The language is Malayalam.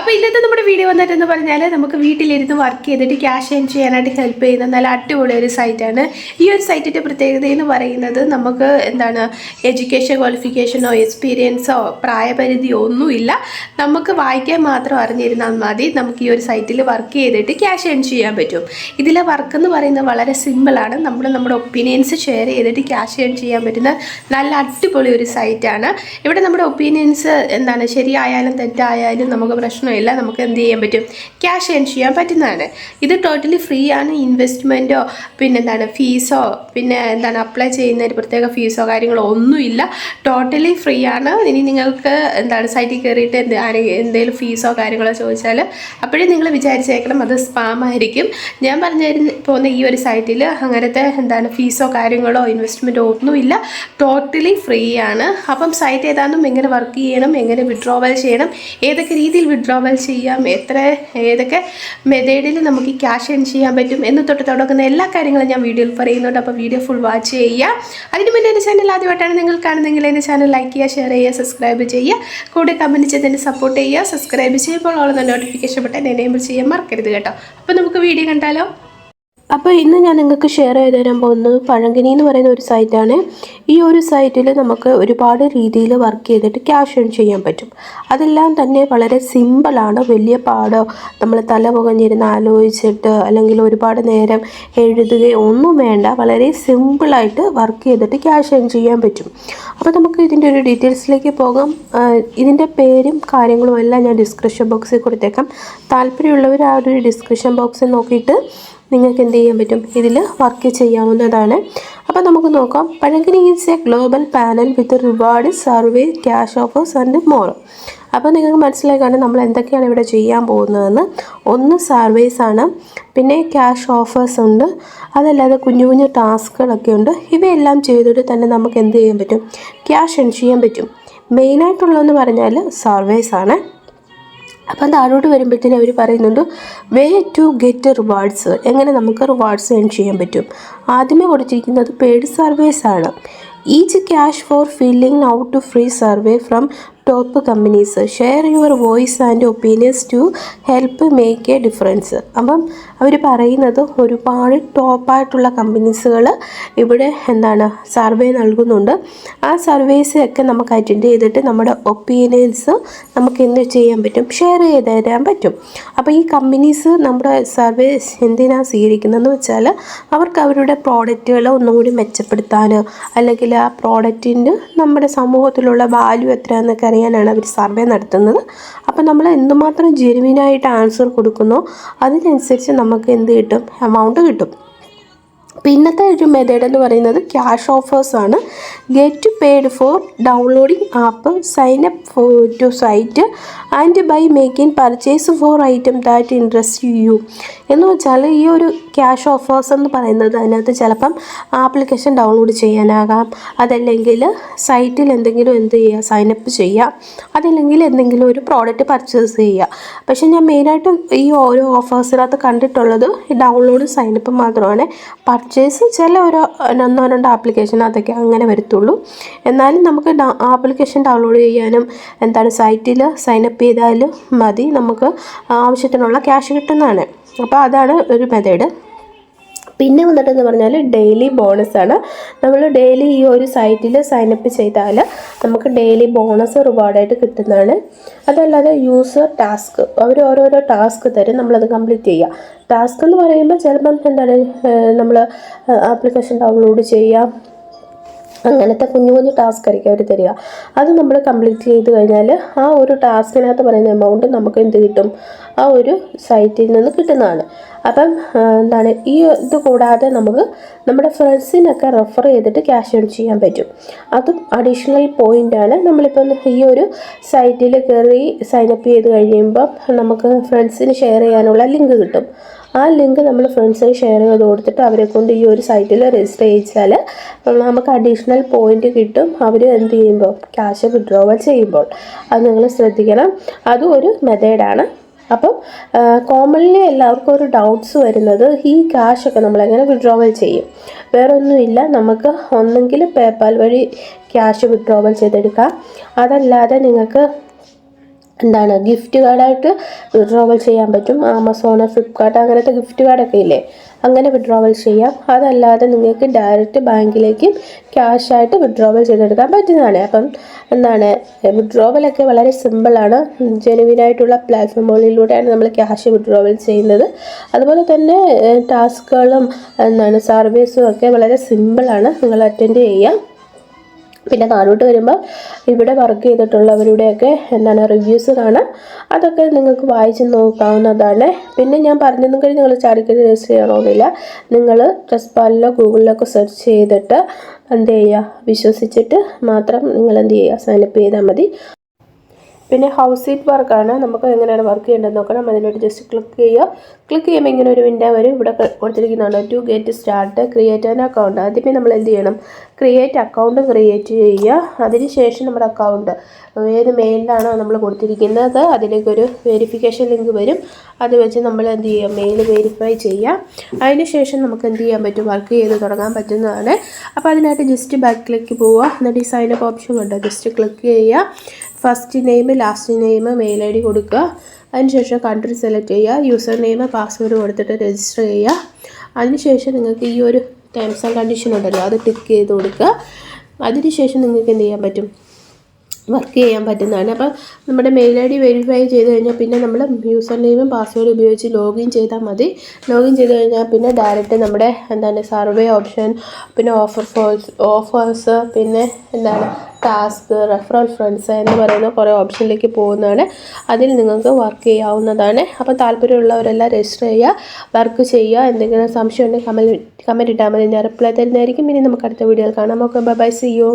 അപ്പോൾ ഇന്നത്തെ നമ്മുടെ വീഡിയോ വന്നിട്ടെന്ന് പറഞ്ഞാൽ നമുക്ക് വീട്ടിലിരുന്ന് വർക്ക് ചെയ്തിട്ട് ക്യാഷ് ഏൺ ചെയ്യാനായിട്ട് ഹെൽപ്പ് ചെയ്യുന്ന നല്ല അടിപൊളി ഒരു സൈറ്റാണ്. ഈ ഒരു സൈറ്റിൻ്റെ പ്രത്യേകത എന്ന് പറയുന്നത് നമുക്ക് എഡ്യൂക്കേഷൻ ക്വാളിഫിക്കേഷനോ എക്സ്പീരിയൻസോ പ്രായപരിധിയോ ഒന്നുമില്ല. നമുക്ക് വായിക്കാൻ മാത്രം അറിഞ്ഞിരുന്നാൽ മതി. നമുക്ക് ഈ ഒരു സൈറ്റിൽ വർക്ക് ചെയ്തിട്ട് ക്യാഷ് ഏൺ ചെയ്യാൻ പറ്റും. ഇതിലെ വർക്ക് എന്ന് പറയുന്നത് വളരെ സിമ്പിളാണ്. നമ്മുടെ ഒപ്പീനിയൻസ് ഷെയർ ചെയ്തിട്ട് ക്യാഷ് ഏൺ ചെയ്യാൻ പറ്റുന്ന നല്ല അടിപൊളി ഒരു സൈറ്റാണ്. ഇവിടെ നമ്മുടെ ഒപ്പീനിയൻസ് ശരിയായാലും തെറ്റായാലും നമുക്ക് പ്രശ്നമില്ല. നമുക്ക് എന്ത് ചെയ്യാൻ പറ്റും, ക്യാഷ് ഏൺ ചെയ്യാൻ പറ്റുന്നതാണ്. ഇത് ടോട്ടലി ഫ്രീ ആണ്. ഇൻവെസ്റ്റ്മെൻറ്റോ ഫീസോ അപ്ലൈ ചെയ്യുന്ന ഒരു പ്രത്യേക ഫീസോ കാര്യങ്ങളോ ഒന്നുമില്ല. ടോട്ടലി ഫ്രീ ആണ്. ഇനി നിങ്ങൾക്ക് സൈറ്റിൽ കയറിയിട്ട് എന്തെങ്കിലും ഫീസോ കാര്യങ്ങളോ ചോദിച്ചാൽ അപ്പോഴേ നിങ്ങൾ വിചാരിച്ചേക്കണം അത് സ്പാം ആയിരിക്കും. ഞാൻ പറഞ്ഞു പോകുന്ന ഈ ഒരു സൈറ്റിൽ അങ്ങനത്തെ ഫീസോ കാര്യങ്ങളോ ഇൻവെസ്റ്റ്മെൻറ്റോ ഒന്നുമില്ല. ടോട്ടലി ഫ്രീ ആണ്. അപ്പം സൈറ്റ് ഏതാണെന്നും എങ്ങനെ വർക്ക് ചെയ്യണം, എങ്ങനെ വിഡ്രോവൽ ചെയ്യണം, ഏതൊക്കെ രീതിയിൽ വിഡ്രോവൽ ചെയ്യാം, ഏതൊക്കെ മെത്തേഡിൽ നമുക്ക് ക്യാഷ് ഏൺ ചെയ്യാൻ പറ്റും എന്ന് തുടങ്ങുന്ന എല്ലാ കാര്യങ്ങളും ഞാൻ വീഡിയോയിൽ പറയുന്നുണ്ട്. അപ്പോൾ വീഡിയോ ഫുൾ വാച്ച് ചെയ്യുക. അതിന് മുന്നേ എൻ്റെ ചാനൽ ആദ്യമായിട്ടാണ് നിങ്ങൾ കാണുന്നതെങ്കിൽ എൻ്റെ ചാനൽ ലൈക്ക് ചെയ്യുക, ഷെയർ ചെയ്യുക, സബ്സ്ക്രൈബ് ചെയ്യുക, കൂടെ കമൻറ്റ് ചെയ്ത് എന്നെ സപ്പോർട്ട് ചെയ്യുക. സബ്സ്ക്രൈബ് ചെയ്യുമ്പോൾ ഉള്ള നോട്ടിഫിക്കേഷൻ ബട്ടൺ എനേബിൾ ചെയ്യാൻ മറക്കരുത് കേട്ടോ. അപ്പോൾ നമുക്ക് വീഡിയോ കണ്ടാലോ. അപ്പോൾ ഇന്ന് ഞാൻ നിങ്ങൾക്ക് ഷെയർ ചെയ്ത് തരാൻ പോകുന്നത് പഴങ്കനി എന്ന് പറയുന്ന ഒരു സൈറ്റാണ്. ഈ ഒരു സൈറ്റിൽ നമുക്ക് ഒരുപാട് രീതിയിൽ വർക്ക് ചെയ്തിട്ട് ക്യാഷ് ഏൺ ചെയ്യാൻ പറ്റും. അതെല്ലാം തന്നെ വളരെ സിമ്പിളാണ്. വലിയ പാടോ നമ്മൾ തല പുകഞ്ഞിരുന്ന് ആലോചിച്ചിട്ട് അല്ലെങ്കിൽ ഒരുപാട് നേരം എഴുതുകയോ ഒന്നും വേണ്ട. വളരെ സിമ്പിളായിട്ട് വർക്ക് ചെയ്തിട്ട് ക്യാഷ് ഏൺ ചെയ്യാൻ പറ്റും. അപ്പോൾ നമുക്ക് ഇതിൻ്റെ ഒരു ഡീറ്റെയിൽസിലേക്ക് പോകാം. ഇതിൻ്റെ പേരും കാര്യങ്ങളും എല്ലാം ഞാൻ ഡിസ്ക്രിപ്ഷൻ ബോക്സിൽ കൊടുത്തേക്കാം. താല്പര്യമുള്ളവർ ആ ഒരു ഡിസ്ക്രിപ്ഷൻ ബോക്സിൽ നോക്കിയിട്ട് നിങ്ങൾക്ക് എന്ത് ചെയ്യാൻ പറ്റും, ഇതിൽ വർക്ക് ചെയ്യാവുന്നതാണ്. അപ്പോൾ നമുക്ക് നോക്കാം. പഴങ്കനി is a global panel with reward, survey, cash offers and more. അപ്പോൾ നിങ്ങൾക്ക് മനസ്സിലായി കാണാൻ നമ്മൾ എന്തൊക്കെയാണ് ഇവിടെ ചെയ്യാൻ പോകുന്നതെന്ന്. ഒന്ന് സർവേസ് ആണ്, പിന്നെ ക്യാഷ് ഓഫേഴ്സ് ഉണ്ട്, അതല്ലാതെ കുഞ്ഞു കുഞ്ഞു ടാസ്കുകളൊക്കെ ഉണ്ട്. ഇവയെല്ലാം ചെയ്തിട്ട് തന്നെ നമുക്ക് എന്ത് ചെയ്യാൻ പറ്റും, ക്യാഷ് ഏൺ ചെയ്യാൻ പറ്റും. മെയിനായിട്ടുള്ളതെന്ന് പറഞ്ഞാൽ സർവേസ് ആണ്. അപ്പം താഴോട്ട് വരുമ്പോഴത്തേനും അവർ പറയുന്നുണ്ട് വേ ടു ഗെറ്റ് റിവാർഡ്സ്, എങ്ങനെ നമുക്ക് റിവാർഡ്സ് ഏൺ ചെയ്യാൻ പറ്റും. ആദ്യമേ കൊടുത്തിരിക്കുന്നത് പെയ്ഡ് സർവേസ് ആണ്. Each cash for filling out to free survey from top companies, share your voice and opinions to help make a difference. അപ്പം അവർ പറയുന്നത് ഒരുപാട് ടോപ്പായിട്ടുള്ള കമ്പനീസുകൾ ഇവിടെ സർവേ നൽകുന്നുണ്ട്. ആ സർവേസ് ഒക്കെ നമുക്ക് അറ്റൻഡ് ചെയ്തിട്ട് നമ്മുടെ ഒപ്പീനിയൻസ് നമുക്ക് എന്ത് ചെയ്യാൻ പറ്റും, ഷെയർ ചെയ്ത് തരാൻ പറ്റും. അപ്പോൾ ഈ കമ്പനീസ് നമ്മുടെ സർവേ എന്തിനാണ് സ്വീകരിക്കുന്നതെന്ന് വെച്ചാൽ അവർക്ക് അവരുടെ പ്രോഡക്റ്റുകൾ ഒന്നുകൂടി മെച്ചപ്പെടുത്താൻ, അല്ലെങ്കിൽ ആ പ്രോഡക്റ്റിന് നമ്മുടെ സമൂഹത്തിലുള്ള വാല്യൂ എത്രയാണെന്നൊക്കെ അറിയാനാണ് അവർ സർവേ നടത്തുന്നത്. അപ്പോൾ നമ്മൾ എന്തുമാത്രം ജെനുവിനായിട്ട് ആൻസർ കൊടുക്കുന്നോ അതിനനുസരിച്ച് നമുക്ക് എന്ത് കിട്ടും, എമൗണ്ട് കിട്ടും. പിന്നത്തെ ഒരു മെത്തേഡ് എന്ന് പറയുന്നത് ക്യാഷ് ഓഫേഴ്സ് ആണ്. Get paid for downloading app, sign up to site and by making purchase for item that interest you. എന്ന് വെച്ചാൽ ഈ ഒരു ക്യാഷ് ഓഫേഴ്സ് എന്ന് പറയുന്നത് അതിനകത്ത് ചിലപ്പം ആപ്ലിക്കേഷൻ ഡൗൺലോഡ് ചെയ്യാനാകാം, അതല്ലെങ്കിൽ സൈറ്റിൽ എന്തെങ്കിലും സൈനപ്പ് ചെയ്യുക, അതല്ലെങ്കിൽ എന്തെങ്കിലും ഒരു പ്രോഡക്റ്റ് പർച്ചേസ് ചെയ്യുക. പക്ഷേ ഞാൻ മെയിനായിട്ട് ഈ ഓരോ ഓഫേഴ്സിനകത്ത് കണ്ടിട്ടുള്ളത് ഡൗൺലോഡ് സൈനപ്പ് മാത്രമാണ്. പർച്ചേസ് ചില ഒന്നോ രണ്ടോ ആപ്ലിക്കേഷനകത്തൊക്കെ അങ്ങനെ വരത്തുള്ളൂ. എന്നാലും നമുക്ക് ആപ്ലിക്കേഷൻ ഡൗൺലോഡ് ചെയ്യാനും സൈറ്റിൽ സൈനപ്പ് ചെയ്താലും മതി, നമുക്ക് ആവശ്യത്തിനുള്ള ക്യാഷ് കിട്ടുന്നതാണ്. അപ്പോൾ അതാണ് ഒരു മെത്തേഡ്. പിന്നെ വന്നിട്ടെന്ന് പറഞ്ഞാൽ ഡെയിലി ബോണസാണ്. നമ്മൾ ഡെയിലി ഈ ഒരു സൈറ്റിൽ സൈനപ്പ് ചെയ്താൽ നമുക്ക് ഡെയിലി ബോണസ് റിവാർഡായിട്ട് കിട്ടുന്നതാണ്. അതല്ലാതെ യൂസർ ടാസ്ക്, അവർ ഓരോരോ ടാസ്ക് തരും, നമ്മളത് കംപ്ലീറ്റ് ചെയ്യുക. ടാസ്ക് എന്ന് പറയുമ്പോൾ ചിലപ്പം നമ്മൾ ആപ്ലിക്കേഷൻ ഡൗൺലോഡ് ചെയ്യുക, അങ്ങനത്തെ കുഞ്ഞു കുഞ്ഞു ടാസ്ക് ആയിരിക്കും അവർ തരിക. അത് നമ്മൾ കംപ്ലീറ്റ് ചെയ്ത് കഴിഞ്ഞാൽ ആ ഒരു ടാസ്കിനകത്ത് പറയുന്ന എമൗണ്ട് നമുക്ക് എന്ത് കിട്ടും, ആ ഒരു സൈറ്റിൽ നിന്ന് കിട്ടുന്നതാണ്. അപ്പം ഈ ഇത് കൂടാതെ നമുക്ക് നമ്മുടെ ഫ്രണ്ട്സിനൊക്കെ റെഫർ ചെയ്തിട്ട് ക്യാഷ് ഏൺ ചെയ്യാൻ പറ്റും. അതും അഡീഷണൽ പോയിൻ്റാണ്. നമ്മളിപ്പം ഈ ഒരു സൈറ്റിൽ കയറി സൈനപ്പ് ചെയ്ത് കഴിയുമ്പോൾ നമുക്ക് ഫ്രണ്ട്സിന് ഷെയർ ചെയ്യാനുള്ള ലിങ്ക് കിട്ടും. ആ ലിങ്ക് നമ്മൾ ഫ്രണ്ട്സിന് ഷെയർ ചെയ്ത് കൊടുത്തിട്ട് അവരെ കൊണ്ട് ഈ ഒരു സൈറ്റിൽ രജിസ്റ്റർ ചെയ്യിച്ചാൽ നമുക്ക് അഡീഷണൽ പോയിൻ്റ് കിട്ടും. അവർ എന്ത് ചെയ്യുമ്പോൾ ക്യാഷ് വിഡ്രോവൽ ചെയ്യുമ്പോൾ അത് നിങ്ങൾ ശ്രദ്ധിക്കണം. അതും ഒരു മെത്തേഡാണ്. അപ്പം കോമൺലി എല്ലാവർക്കും ഒരു ഡൗട്ട്സ് വരുന്നത് ഈ ക്യാഷൊക്കെ നമ്മളെങ്ങനെ വിഡ്രോവൽ ചെയ്യും. വേറെ ഒന്നുമില്ല, നമുക്ക് ഒന്നെങ്കിൽ പേപ്പാൽ വഴി ക്യാഷ് വിഡ്രോവൽ ചെയ്തെടുക്കാം, അതല്ലാതെ നിങ്ങൾക്ക് എന്താണ് ഗിഫ്റ്റ് കാർഡായിട്ട് വിഡ്രോവൽ ചെയ്യാൻ പറ്റും. ആമസോൺ, ഫ്ലിപ്കാർട്ട് അങ്ങനത്തെ ഗിഫ്റ്റ് കാർഡൊക്കെ ഇല്ലേ, അങ്ങനെ വിഡ്രോവൽ ചെയ്യാം. അതല്ലാതെ നിങ്ങൾക്ക് ഡയറക്റ്റ് ബാങ്കിലേക്ക് ക്യാഷായിട്ട് വിഡ്രോവൽ ചെയ്തെടുക്കാൻ പറ്റുന്നതാണ്. അപ്പം എന്താണ് വിഡ്രോവലൊക്കെ വളരെ സിമ്പിളാണ്. ജെനുവിനായിട്ടുള്ള പ്ലാറ്റ്ഫോമുകളിലൂടെയാണ് നമ്മൾ ക്യാഷ് വിഡ്രോവൽ ചെയ്യുന്നത്. അതുപോലെ തന്നെ ടാസ്കുകളും എന്താണ് സർവീസും ഒക്കെ വളരെ സിമ്പിളാണ്. നിങ്ങൾ അറ്റൻഡ് ചെയ്യാം. പിന്നെ താഴോട്ട് വരുമ്പോൾ ഇവിടെ വർക്ക് ചെയ്തിട്ടുള്ളവരുടെയൊക്കെ എന്താണ് റിവ്യൂസ് കാണാം. അതൊക്കെ നിങ്ങൾക്ക് വായിച്ച് നോക്കാവുന്നതാണ്. പിന്നെ ഞാൻ പറഞ്ഞതും കഴിഞ്ഞ് നിങ്ങൾ ചാടിക്കറി രജിസ്റ്റർ ചെയ്യണമെന്നില്ല. നിങ്ങൾ ട്രസ്റ്റ്പാഡിലോ ഗൂഗിളിലൊക്കെ സെർച്ച് ചെയ്തിട്ട് എന്ത് ചെയ്യുക, വിശ്വസിച്ചിട്ട് മാത്രം നിങ്ങൾ എന്ത് ചെയ്യുക, സൈനപ്പ് ചെയ്താൽ മതി. പിന്നെ ഹൗസ് സീറ്റ് വർക്കാണ്. നമുക്ക് എങ്ങനെയാണ് വർക്ക് ചെയ്യേണ്ടതെന്ന് നോക്കണം. അതിനോട്ട് ജസ്റ്റ് ക്ലിക്ക് ചെയ്യുക. ക്ലിക്ക് ചെയ്യുമ്പോൾ ഇങ്ങനെ ഒരു വിൻഡോ വരും. ഇവിടെ കൊടുത്തിരിക്കുന്നതാണ് to get start create an account. ആദ്യമേ നമ്മൾ എന്ത് ചെയ്യണം, ക്രിയേറ്റ് അക്കൗണ്ട് ക്രിയേറ്റ് ചെയ്യുക. അതിനുശേഷം നമ്മുടെ അക്കൗണ്ട് ഏത് മെയിലിലാണോ നമ്മൾ കൊടുത്തിരിക്കുന്നത് അതിലേക്കൊരു വെരിഫിക്കേഷൻ ലിങ്ക് വരും. അത് വെച്ച് നമ്മൾ എന്ത് ചെയ്യുക, മെയിൽ വെരിഫൈ ചെയ്യുക. അതിനുശേഷം നമുക്ക് എന്ത് ചെയ്യാൻ പറ്റും, വർക്ക് ചെയ്ത് തുടങ്ങാൻ പറ്റുന്നതാണ്. അപ്പോൾ അതിനായിട്ട് ജസ്റ്റ് ബാക്കിലേക്ക് പോവുക. എന്നിട്ട് ഈ സൈനപ്പ് ഓപ്ഷൻ ഉണ്ട്, ജസ്റ്റ് ക്ലിക്ക് ചെയ്യുക. First name, last name, mail ID കൊടുക്കുക. അതിനുശേഷം കൺട്രി സെലക്ട് ചെയ്യുക. യൂസർ നെയിം, പാസ്വേഡ് കൊടുത്തിട്ട് രജിസ്റ്റർ ചെയ്യുക. അതിനുശേഷം നിങ്ങൾക്ക് ഈ ഒരു ടേംസ് ആൻഡ് കണ്ടീഷൻ ഉണ്ടല്ലോ, അത് ടിക്ക് ചെയ്ത് കൊടുക്കുക. അതിനുശേഷം നിങ്ങൾക്ക് എന്ത് ചെയ്യാൻ പറ്റും, വർക്ക് ചെയ്യാൻ പറ്റുന്നതാണ്. അപ്പോൾ നമ്മുടെ മെയിൽ ID വെരിഫൈ ചെയ്ത് കഴിഞ്ഞാൽ പിന്നെ നമ്മൾ യൂസർ നെയിമും പാസ്വേഡും ഉപയോഗിച്ച് ലോഗിൻ ചെയ്താൽ മതി. ലോഗിൻ ചെയ്ത് കഴിഞ്ഞാൽ പിന്നെ ഡയറക്റ്റ് നമ്മുടെ എന്താണ് സർവേ ഓപ്ഷൻ, പിന്നെ ഓഫേഴ്സ്, പിന്നെ എന്താണ് ടാസ്ക്, റെഫറൽ ഫ്രണ്ട്സ് എന്ന് പറയുന്ന കുറേ ഓപ്ഷനിലേക്ക് പോകുന്നതാണ്. അതിൽ നിങ്ങൾക്ക് വർക്ക് ചെയ്യാവുന്നതാണ്. അപ്പോൾ താല്പര്യമുള്ളവരെല്ലാം രജിസ്റ്റർ ചെയ്യുക, വർക്ക് ചെയ്യുക. എന്തെങ്കിലും സംശയം ഉണ്ടെങ്കിൽ കമൻറ്റ് ഇട്ടാൽ മതി, ഞാൻ റിപ്ലൈ തരുന്നതായിരിക്കും. ഇനി നമുക്ക് അടുത്ത വീഡിയോയിൽ കാണാം. Okay, bye, see U.